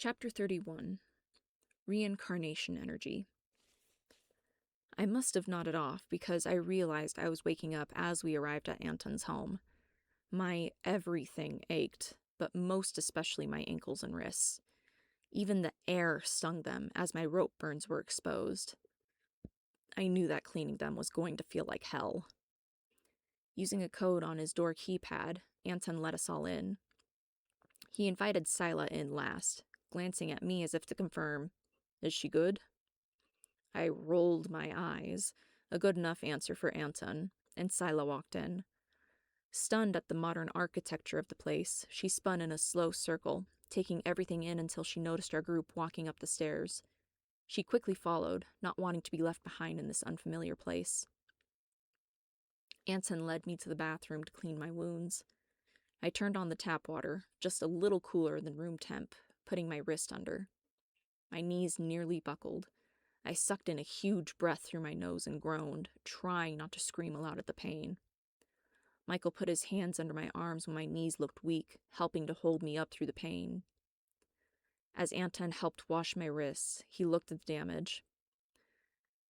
Chapter 31. Reincarnation Energy. I must have nodded off because I realized I was waking up as we arrived at Anton's home. My everything ached, but most especially my ankles and wrists. Even the air stung them as my rope burns were exposed. I knew that cleaning them was going to feel like hell. Using a code on his door keypad, Anton let us all in. He invited Sila in last, glancing at me as if to confirm, "Is she good?" I rolled my eyes, a good enough answer for Anton, and Sila walked in. Stunned at the modern architecture of the place, she spun in a slow circle, taking everything in until she noticed our group walking up the stairs. She quickly followed, not wanting to be left behind in this unfamiliar place. Anton led me to the bathroom to clean my wounds. I turned on the tap water, just a little cooler than room temp, putting my wrist under. My knees nearly buckled. I sucked in a huge breath through my nose and groaned, trying not to scream aloud at the pain. Michael put his hands under my arms when my knees looked weak, helping to hold me up through the pain. As Anton helped wash my wrists, he looked at the damage.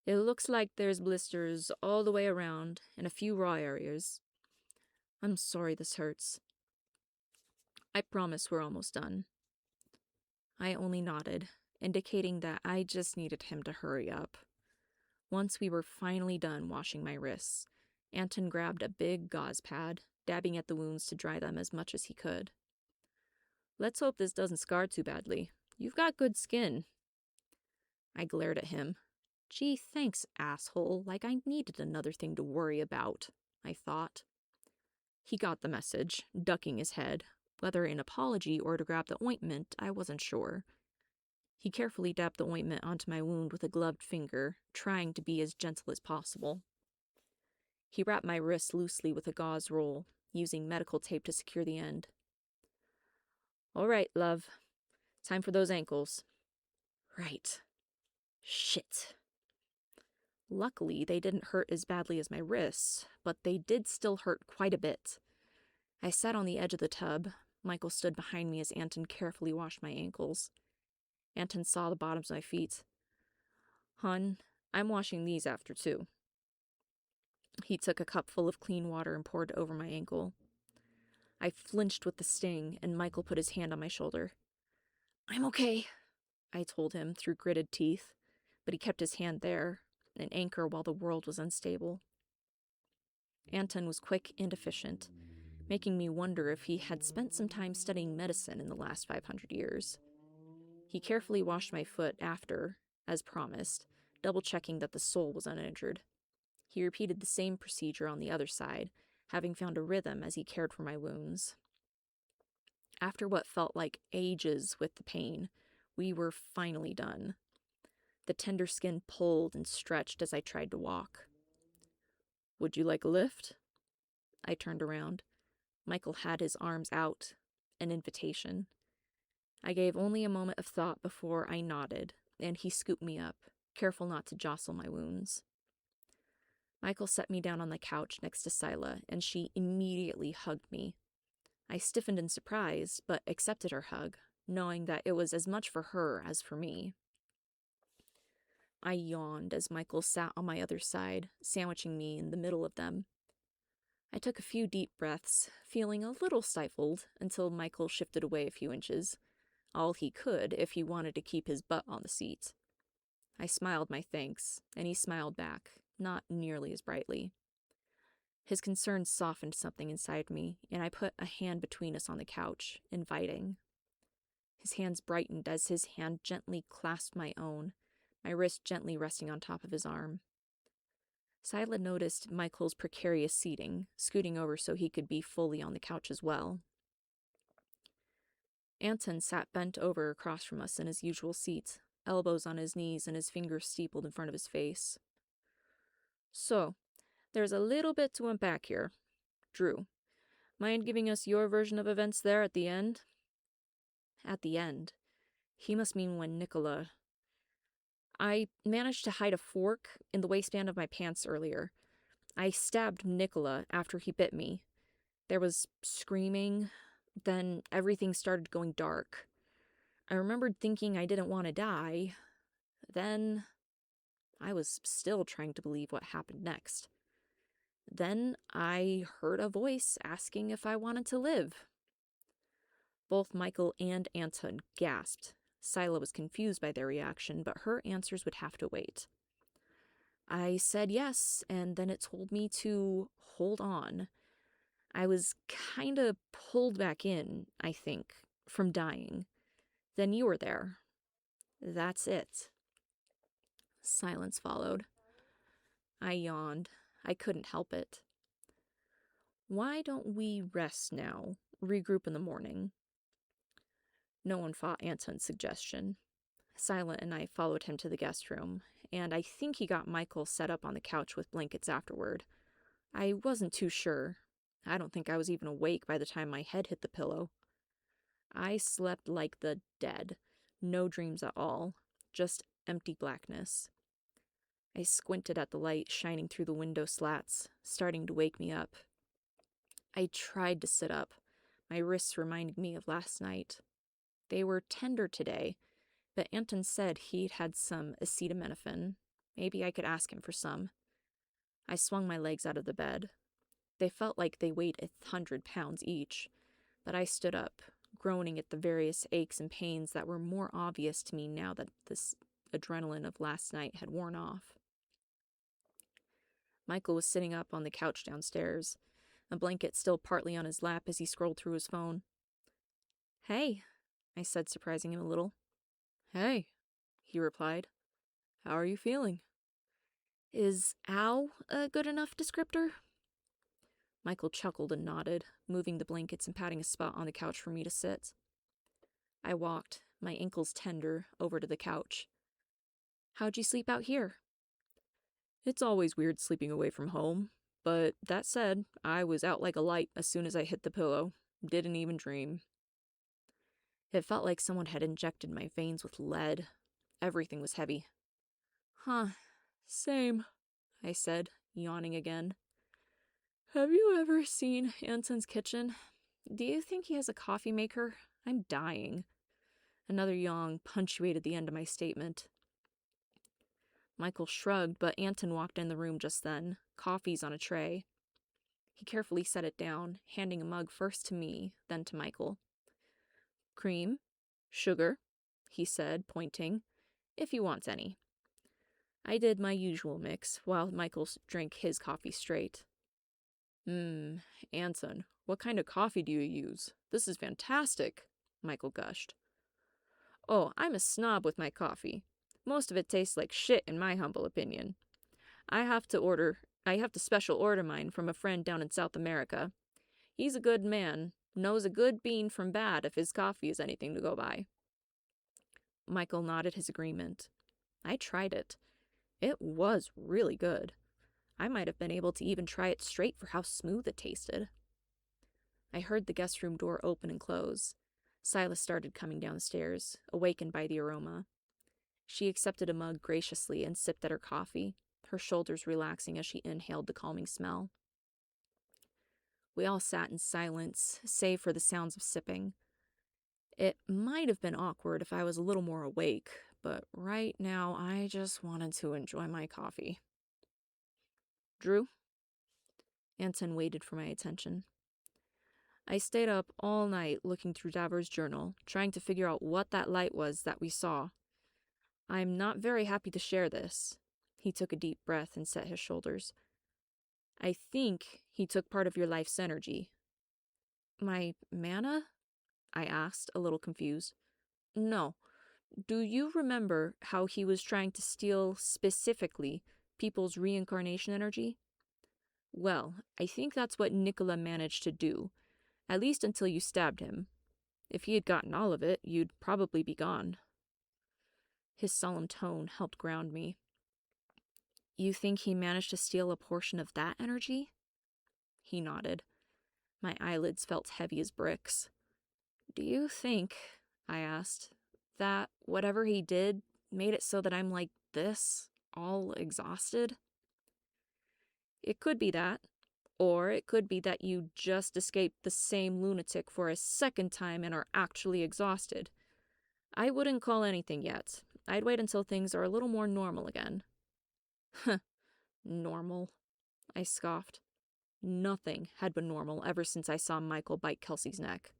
"It looks like there's blisters all the way around and a few raw areas. I'm sorry this hurts. I promise we're almost done." I only nodded, indicating that I just needed him to hurry up. Once we were finally done washing my wrists, Anton grabbed a big gauze pad, dabbing at the wounds to dry them as much as he could. "Let's hope this doesn't scar too badly. You've got good skin." I glared at him. "Gee, thanks, asshole, like I needed another thing to worry about," I thought. He got the message, ducking his head. Whether in apology or to grab the ointment, I wasn't sure. He carefully dabbed the ointment onto my wound with a gloved finger, trying to be as gentle as possible. He wrapped my wrist loosely with a gauze roll, using medical tape to secure the end. "All right, love. Time for those ankles." Right. Shit. Luckily, they didn't hurt as badly as my wrists, but they did still hurt quite a bit. I sat on the edge of the tub. Michael stood behind me as Anton carefully washed my ankles. Anton saw the bottoms of my feet. "Hun, I'm washing these after too." He took a cup full of clean water and poured it over my ankle. I flinched with the sting, and Michael put his hand on my shoulder. "I'm okay," I told him through gritted teeth, but he kept his hand there, an anchor while the world was unstable. Anton was quick and efficient, making me wonder if he had spent some time studying medicine in the last 500 years. He carefully washed my foot after, as promised, double-checking that the sole was uninjured. He repeated the same procedure on the other side, having found a rhythm as he cared for my wounds. After what felt like ages with the pain, we were finally done. The tender skin pulled and stretched as I tried to walk. "Would you like a lift?" I turned around. Michael had his arms out, an invitation. I gave only a moment of thought before I nodded, and he scooped me up, careful not to jostle my wounds. Michael set me down on the couch next to Sila, and she immediately hugged me. I stiffened in surprise, but accepted her hug, knowing that it was as much for her as for me. I yawned as Michael sat on my other side, sandwiching me in the middle of them. I took a few deep breaths, feeling a little stifled, until Michael shifted away a few inches. All he could if he wanted to keep his butt on the seat. I smiled my thanks, and he smiled back, not nearly as brightly. His concern softened something inside me, and I put a hand between us on the couch, inviting. His hands brightened as his hand gently clasped my own, my wrist gently resting on top of his arm. Sila noticed Michael's precarious seating, scooting over so he could be fully on the couch as well. Anton sat bent over across from us in his usual seat, elbows on his knees and his fingers steepled in front of his face. "So, there's a little bit to unpack here. Drew, mind giving us your version of events there at the end?" At the end? He must mean when Nicola... I managed to hide a fork in the waistband of my pants earlier. I stabbed Nicola after he bit me. There was screaming, then everything started going dark. I remembered thinking I didn't want to die. Then I was still trying to believe what happened next. Then I heard a voice asking if I wanted to live. Both Michael and Anton gasped. Scylla was confused by their reaction, but her answers would have to wait. I said yes, and then it told me to hold on. I was kinda pulled back in, I think, from dying. Then you were there. That's it. Silence followed. I yawned. I couldn't help it. Why don't we rest now? Regroup in the morning. No one fought Anton's suggestion. Silent and I followed him to the guest room, and I think he got Michael set up on the couch with blankets afterward. I wasn't too sure. I don't think I was even awake by the time my head hit the pillow. I slept like the dead. No dreams at all. Just empty blackness. I squinted at the light shining through the window slats, starting to wake me up. I tried to sit up. My wrists reminded me of last night. They were tender today, but Anton said he'd had some acetaminophen. Maybe I could ask him for some. I swung my legs out of the bed. They felt like they weighed 100 pounds each, but I stood up, groaning at the various aches and pains that were more obvious to me now that this adrenaline of last night had worn off. Michael was sitting up on the couch downstairs, a blanket still partly on his lap as he scrolled through his phone. "Hey," I said, surprising him a little. "Hey," he replied. "How are you feeling?" "Is ow a good enough descriptor?" Michael chuckled and nodded, moving the blankets and patting a spot on the couch for me to sit. I walked, my ankles tender, over to the couch. "How'd you sleep out here?" "It's always weird sleeping away from home, but that said, I was out like a light as soon as I hit the pillow. Didn't even dream." It felt like someone had injected my veins with lead. Everything was heavy. "Huh, same," I said, yawning again. "Have you ever seen Anton's kitchen? Do you think he has a coffee maker? I'm dying." Another yawn punctuated the end of my statement. Michael shrugged, but Anton walked in the room just then, coffees on a tray. He carefully set it down, handing a mug first to me, then to Michael. "Cream, sugar," he said, pointing, "if you want any." I did my usual mix, while Michael drank his coffee straight. Anton, what kind of coffee do you use? This is fantastic," Michael gushed. "Oh, I'm a snob with my coffee. Most of it tastes like shit in my humble opinion. I have to special order mine from a friend down in South America. He's a good man, knows a good bean from bad if his coffee is anything to go by." Michael nodded his agreement. I tried it. It was really good. I might have been able to even try it straight for how smooth it tasted. I heard the guest room door open and close. Silas started coming down the stairs, awakened by the aroma. She accepted a mug graciously and sipped at her coffee, her shoulders relaxing as she inhaled the calming smell. We all sat in silence, save for the sounds of sipping. It might have been awkward if I was a little more awake, but right now I just wanted to enjoy my coffee. "Drew?" Anton waited for my attention. "I stayed up all night looking through Davor's journal, trying to figure out what that light was that we saw. I'm not very happy to share this." He took a deep breath and set his shoulders. "I think he took part of your life's energy." "My mana?" I asked, a little confused. "No. Do you remember how he was trying to steal, specifically, people's reincarnation energy? Well, I think that's what Nicola managed to do, at least until you stabbed him. If he had gotten all of it, you'd probably be gone." His solemn tone helped ground me. "You think he managed to steal a portion of that energy?" He nodded. My eyelids felt heavy as bricks. "Do you think," I asked, "that whatever he did made it so that I'm like this, all exhausted?" "It could be that. Or it could be that you just escaped the same lunatic for a second time and are actually exhausted. I wouldn't call anything yet. I'd wait until things are a little more normal again. Huh, normal, I scoffed. Nothing had been normal ever since I saw Michael bite Kelsey's neck.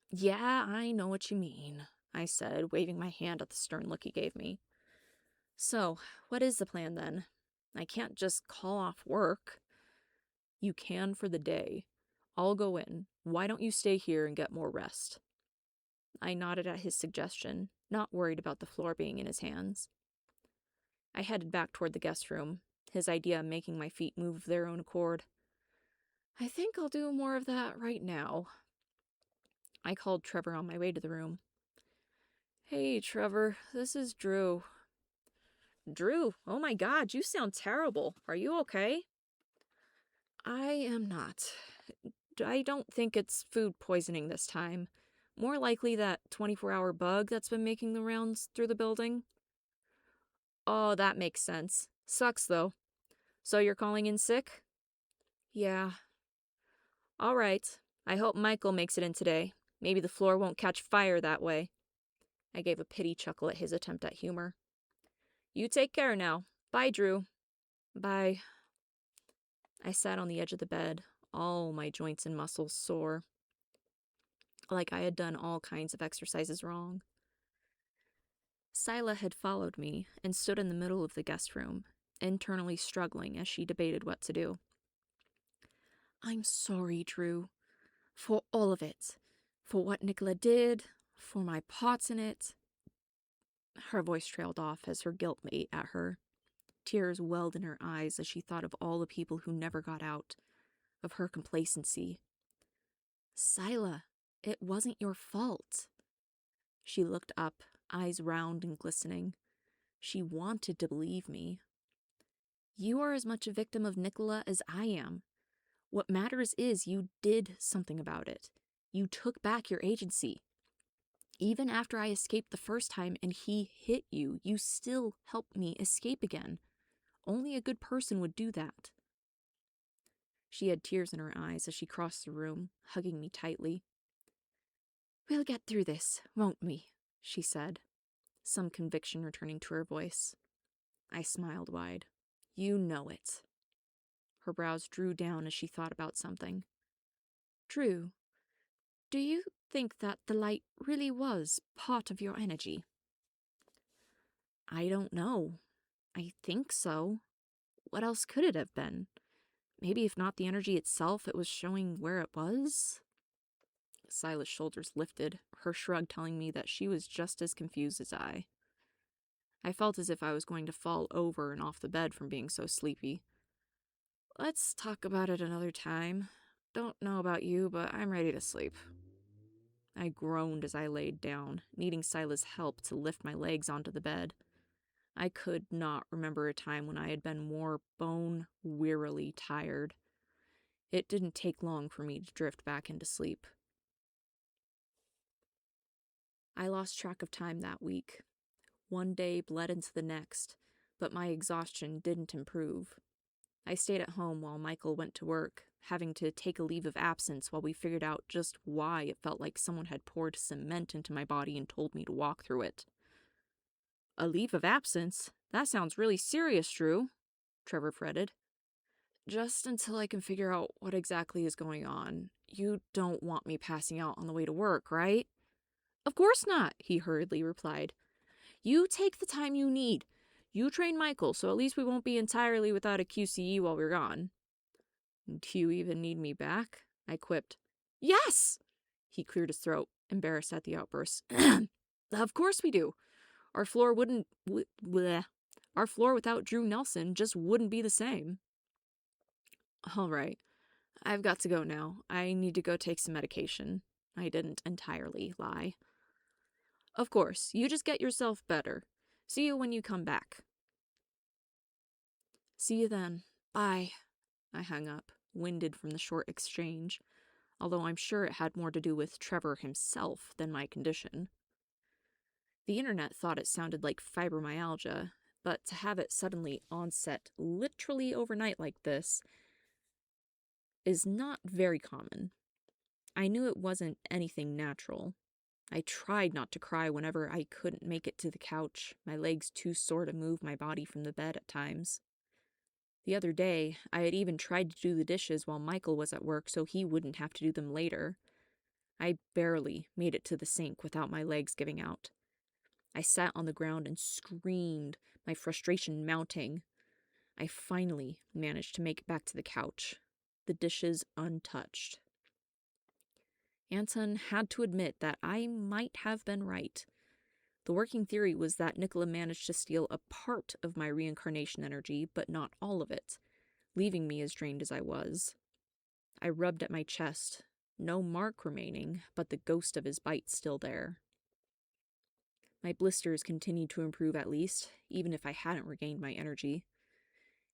Yeah, I know what you mean, I said, waving my hand at the stern look he gave me. So, what is the plan then? I can't just call off work. You can for the day. I'll go in. Why don't you stay here and get more rest? I nodded at his suggestion, not worried about the floor being in his hands. I headed back toward the guest room, his idea making my feet move of their own accord. I think I'll do more of that right now. I called Trevor on my way to the room. Hey, Trevor, this is Drew. Drew, oh my God, you sound terrible. Are you okay? I am not. I don't think it's food poisoning this time. More likely that 24-hour bug that's been making the rounds through the building. Oh, that makes sense. Sucks, though. So you're calling in sick? Yeah. All right. I hope Michael makes it in today. Maybe the floor won't catch fire that way. I gave a pity chuckle at his attempt at humor. You take care now. Bye, Drew. Bye. I sat on the edge of the bed, all my joints and muscles sore, like I had done all kinds of exercises wrong. Scylla had followed me and stood in the middle of the guest room, internally struggling as she debated what to do. I'm sorry, Drew, for all of it. For what Nicola did, for my parts in it. Her voice trailed off as her guilt ate at her. Tears welled in her eyes as she thought of all the people who never got out, of her complacency. Scylla, it wasn't your fault. She looked up, eyes round and glistening. She wanted to believe me. You are as much a victim of Nicola as I am. What matters is you did something about it. You took back your agency. Even after I escaped the first time and he hit you, you still helped me escape again. Only a good person would do that. She had tears in her eyes as she crossed the room, hugging me tightly. We'll get through this, won't we? She said, some conviction returning to her voice. I smiled wide. You know it. Her brows drew down as she thought about something. Drew, do you think that the light really was part of your energy? I don't know. I think so. What else could it have been? Maybe if not the energy itself, it was showing where it was? Sila's shoulders lifted, her shrug telling me that she was just as confused as I. I felt as if I was going to fall over and off the bed from being so sleepy. Let's talk about it another time. Don't know about you, but I'm ready to sleep. I groaned as I laid down, needing Sila's help to lift my legs onto the bed. I could not remember a time when I had been more bone-wearily tired. It didn't take long for me to drift back into sleep. I lost track of time that week. One day bled into the next, but my exhaustion didn't improve. I stayed at home while Michael went to work, having to take a leave of absence while we figured out just why it felt like someone had poured cement into my body and told me to walk through it. A leave of absence? That sounds really serious, Drew, Trevor fretted. Just until I can figure out what exactly is going on. You don't want me passing out on the way to work, right? Of course not, he hurriedly replied. You take the time you need. You train Michael, so at least we won't be entirely without a QCE while we're gone. Do you even need me back? I quipped. Yes! He cleared his throat, embarrassed at the outburst. Of course we do. Our floor wouldn't... bleh. Our floor without Drew Nelson just wouldn't be the same. All right. I've got to go now. I need to go take some medication. I didn't entirely lie. Of course, you just get yourself better. See you when you come back. See you then. Bye. I hung up, winded from the short exchange, although I'm sure it had more to do with Trevor himself than my condition. The internet thought it sounded like fibromyalgia, but to have it suddenly onset literally overnight like this is not very common. I knew it wasn't anything natural. I tried not to cry whenever I couldn't make it to the couch, my legs too sore to move my body from the bed at times. The other day, I had even tried to do the dishes while Michael was at work so he wouldn't have to do them later. I barely made it to the sink without my legs giving out. I sat on the ground and screamed, my frustration mounting. I finally managed to make it back to the couch, the dishes untouched. Anton had to admit that I might have been right. The working theory was that Nicola managed to steal a part of my reincarnation energy, but not all of it, leaving me as drained as I was. I rubbed at my chest, no mark remaining, but the ghost of his bite still there. My blisters continued to improve at least, even if I hadn't regained my energy.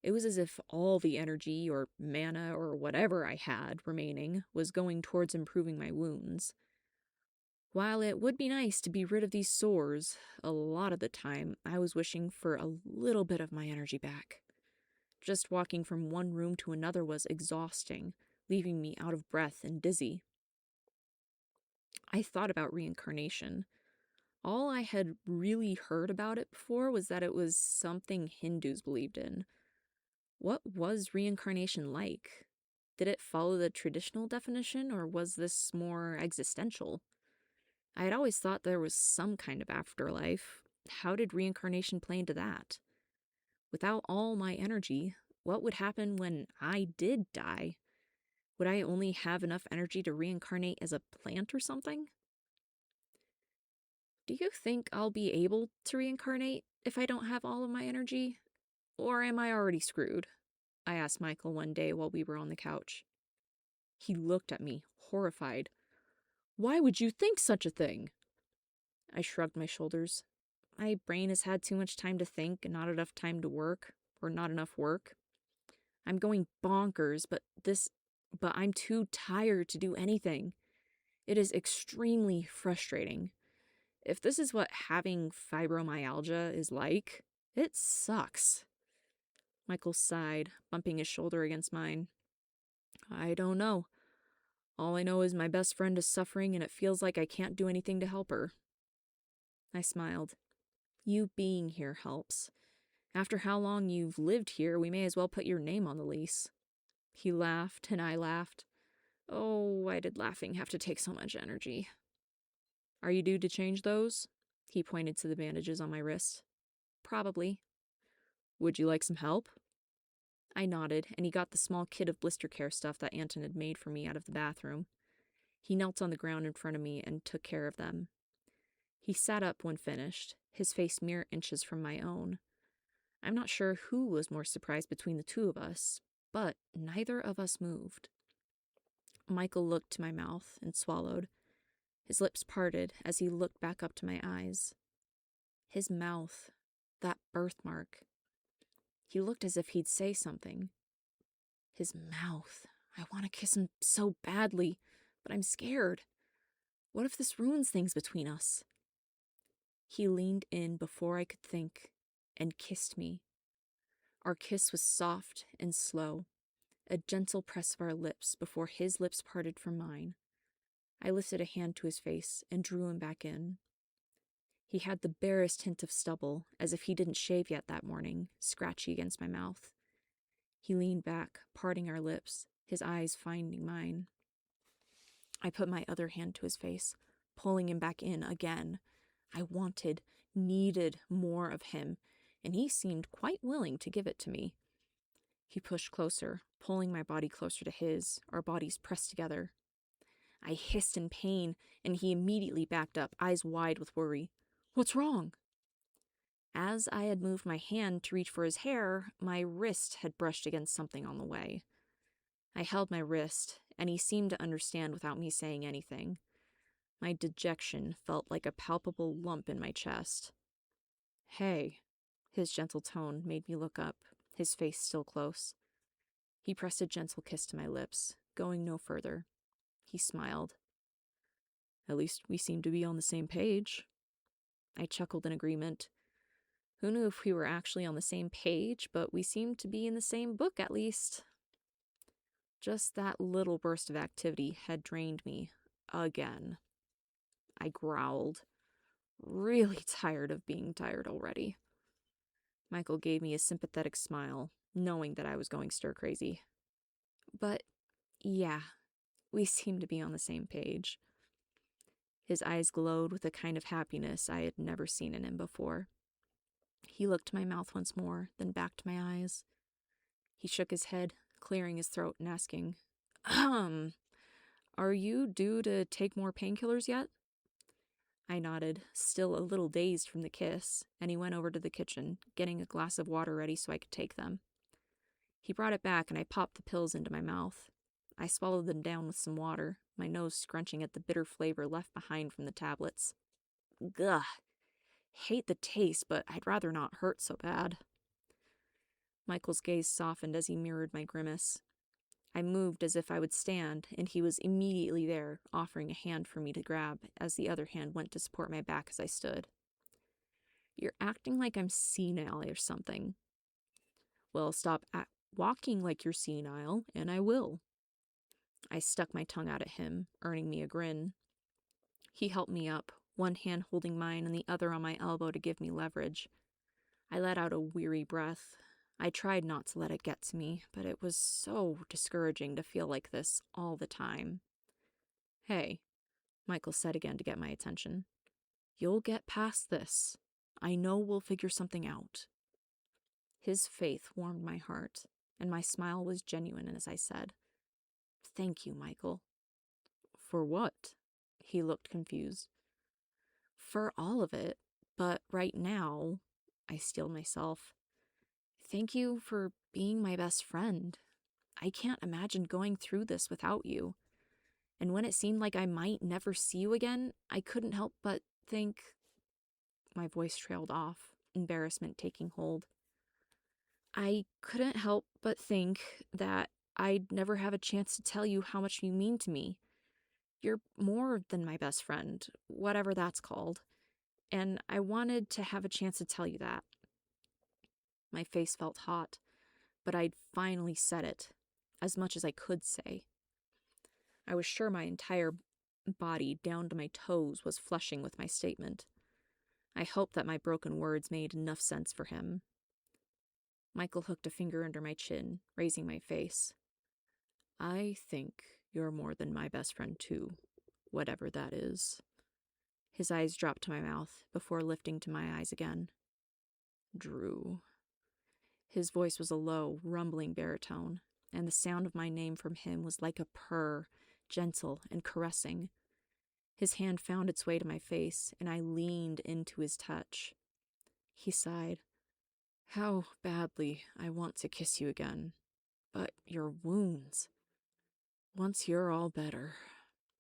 It was as if all the energy or mana or whatever I had remaining was going towards improving my wounds. While it would be nice to be rid of these sores, a lot of the time I was wishing for a little bit of my energy back. Just walking from one room to another was exhausting, leaving me out of breath and dizzy. I thought about reincarnation. All I had really heard about it before was that it was something Hindus believed in. What was reincarnation like? Did it follow the traditional definition, or was this more existential? I had always thought there was some kind of afterlife. How did reincarnation play into that? Without all my energy, what would happen when I did die? Would I only have enough energy to reincarnate as a plant or something? Do you think I'll be able to reincarnate if I don't have all of my energy? Or am I already screwed? I asked Michael one day while we were on the couch. He looked at me, horrified. Why would you think such a thing? I shrugged my shoulders. My brain has had too much time to think and not enough time to work, or not enough work. I'm going bonkers, but I'm too tired to do anything. It is extremely frustrating. If this is what having fibromyalgia is like, it sucks. Michael sighed, bumping his shoulder against mine. I don't know. All I know is my best friend is suffering and it feels like I can't do anything to help her. I smiled. You being here helps. After how long you've lived here, we may as well put your name on the lease. He laughed and I laughed. Oh, why did laughing have to take so much energy? Are you due to change those? He pointed to the bandages on my wrist. Probably. Would you like some help? I nodded, and he got the small kit of blister care stuff that Anton had made for me out of the bathroom. He knelt on the ground in front of me and took care of them. He sat up when finished, his face mere inches from my own. I'm not sure who was more surprised between the two of us, but neither of us moved. Michael looked to my mouth and swallowed. His lips parted as he looked back up to my eyes. His mouth, that birthmark. He looked as if he'd say something. His mouth. I want to kiss him so badly, but I'm scared. What if this ruins things between us? He leaned in before I could think and kissed me. Our kiss was soft and slow, a gentle press of our lips before his lips parted from mine. I lifted a hand to his face and drew him back in. He had the barest hint of stubble, as if he didn't shave yet that morning, scratchy against my mouth. He leaned back, parting our lips, his eyes finding mine. I put my other hand to his face, pulling him back in again. I wanted, needed more of him, and he seemed quite willing to give it to me. He pushed closer, pulling my body closer to his, our bodies pressed together. I hissed in pain, and he immediately backed up, eyes wide with worry. What's wrong? As I had moved my hand to reach for his hair, my wrist had brushed against something on the way. I held my wrist, and he seemed to understand without me saying anything. My dejection felt like a palpable lump in my chest. Hey, his gentle tone made me look up, his face still close. He pressed a gentle kiss to my lips, going no further. He smiled. At least we seem to be on the same page. I chuckled in agreement. Who knew if we were actually on the same page, but we seemed to be in the same book at least. Just that little burst of activity had drained me again. I growled, really tired of being tired already. Michael gave me a sympathetic smile, knowing that I was going stir-crazy. But, yeah, we seemed to be on the same page. His eyes glowed with a kind of happiness I had never seen in him before. He looked to my mouth once more, then back to my eyes. He shook his head, clearing his throat and asking, Are you due to take more painkillers yet? I nodded, still a little dazed from the kiss, and he went over to the kitchen, getting a glass of water ready so I could take them. He brought it back, and I popped the pills into my mouth. I swallowed them down with some water, my nose scrunching at the bitter flavor left behind from the tablets. Gah! Hate the taste, but I'd rather not hurt so bad. Michael's gaze softened as he mirrored my grimace. I moved as if I would stand, and he was immediately there, offering a hand for me to grab, as the other hand went to support my back as I stood. You're acting like I'm senile or something. Well, stop walking like you're senile, and I will. I stuck my tongue out at him, earning me a grin. He helped me up, one hand holding mine and the other on my elbow to give me leverage. I let out a weary breath. I tried not to let it get to me, but it was so discouraging to feel like this all the time. Hey, Michael said again to get my attention. You'll get past this. I know we'll figure something out. His faith warmed my heart, and my smile was genuine as I said, Thank you, Michael. For what? He looked confused. For all of it, but right now, I steeled myself. Thank you for being my best friend. I can't imagine going through this without you. And when it seemed like I might never see you again, I couldn't help but think... My voice trailed off, embarrassment taking hold. I couldn't help but think that I'd never have a chance to tell you how much you mean to me. You're more than my best friend, whatever that's called. And I wanted to have a chance to tell you that. My face felt hot, but I'd finally said it, as much as I could say. I was sure my entire body, down to my toes, was flushing with my statement. I hoped that my broken words made enough sense for him. Michael hooked a finger under my chin, raising my face. I think you're more than my best friend, too, whatever that is. His eyes dropped to my mouth before lifting to my eyes again. Drew. His voice was a low, rumbling baritone, and the sound of my name from him was like a purr, gentle and caressing. His hand found its way to my face, and I leaned into his touch. He sighed. How badly I want to kiss you again. But your wounds. Once you're all better.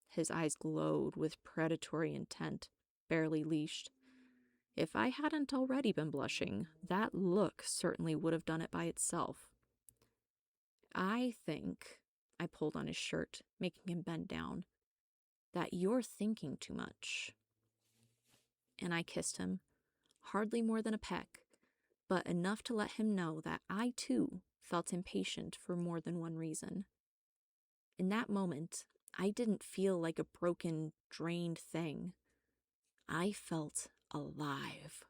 His eyes glowed with predatory intent, barely leashed. If I hadn't already been blushing, that look certainly would have done it by itself. I think, I pulled on his shirt, making him bend down, that you're thinking too much. And I kissed him, hardly more than a peck, but enough to let him know that I, too, felt impatient for more than one reason. In that moment, I didn't feel like a broken, drained thing. I felt alive.